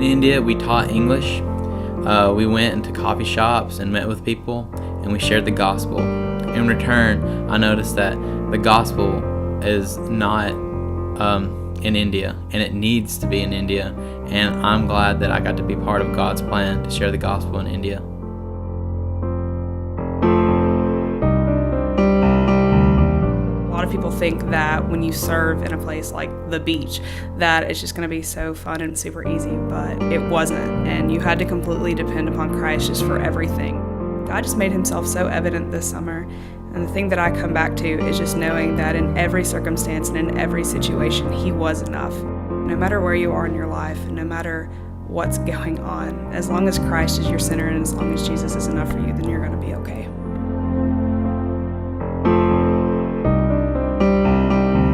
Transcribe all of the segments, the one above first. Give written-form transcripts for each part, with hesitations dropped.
In India, we taught English. We went into coffee shops and met with people, and we shared the gospel. In return, I noticed that the gospel is not in India, and it needs to be in India, and I'm glad that I got to be part of God's plan to share the gospel in India. A lot of people think that when you serve in a place like the beach, that it's just going to be so fun and super easy, but it wasn't, and you had to completely depend upon Christ just for everything. God just made himself so evident this summer, and the thing that I come back to is just knowing that in every circumstance and in every situation, he was enough. No matter where you are in your life, and no matter what's going on, as long as Christ is your center and as long as Jesus is enough for you, then you're going to be okay.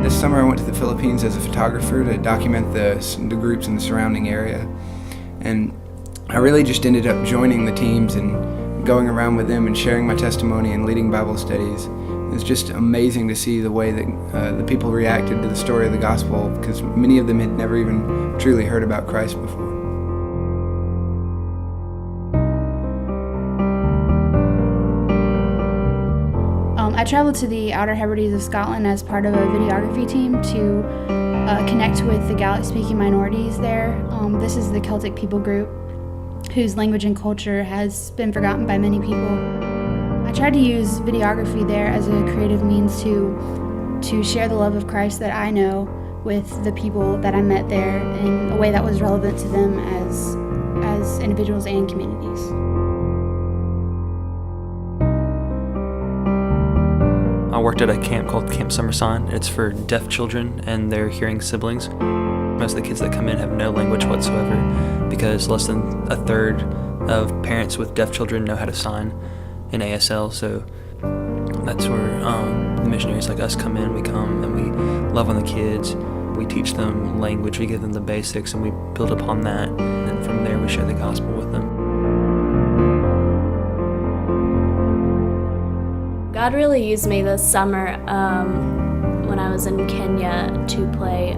This summer I went to the Philippines as a photographer to document the groups in the surrounding area, and I really just ended up joining the teams and going around with them and sharing my testimony and leading Bible studies. It was just amazing to see the way that the people reacted to the story of the gospel, because many of them had never even truly heard about Christ before. I traveled to the Outer Hebrides of Scotland as part of a videography team to connect with the Gaelic-speaking minorities there. This is the Celtic people group whose language and culture has been forgotten by many people. I tried to use videography there as a creative means to share the love of Christ that I know with the people that I met there in a way that was relevant to them as individuals and communities. I worked at a camp called Camp Summerson. It's for deaf children and their hearing siblings. Most of the kids that come in have no language whatsoever because less than a third of parents with deaf children know how to sign in ASL. So that's where the missionaries like us come in. We come and we love on the kids. We teach them language. We give them the basics and we build upon that. And from there we share the gospel with them. God really used me this summer when I was in Kenya to play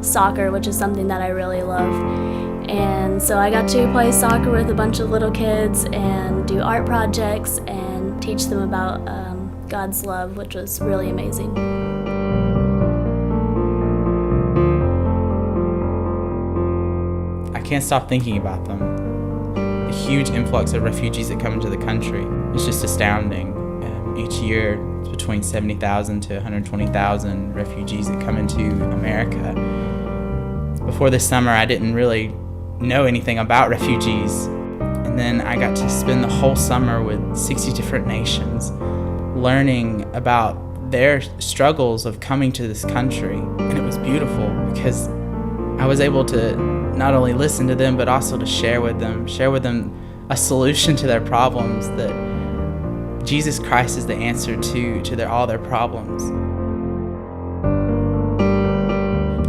soccer, which is something that I really love. And so I got to play soccer with a bunch of little kids and do art projects and teach them about God's love, which was really amazing. I can't stop thinking about them. The huge influx of refugees that come into the country is just astounding. Each year, it's between 70,000 to 120,000 refugees that come into America. Before this summer, I didn't really know anything about refugees. And then I got to spend the whole summer with 60 different nations, learning about their struggles of coming to this country. And it was beautiful because I was able to not only listen to them, but also to share with them a solution to their problems, that Jesus Christ is the answer to all their problems.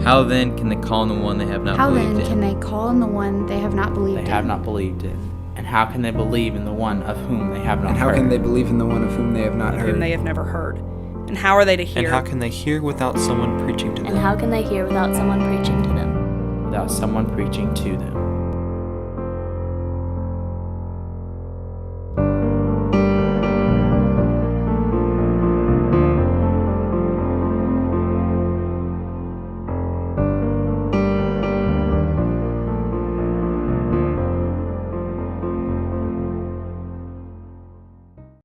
How then can they call on the one they have not believed in? How then can they call on the one they have not believed in? They have not believed in. And how can they believe in the one of whom they have not heard? And how can they believe in the one of whom they have not Of heard? whom they have never heard. And how are they to hear? And how can they hear without someone preaching to them? And how can they hear without someone preaching to them? Without someone preaching to them.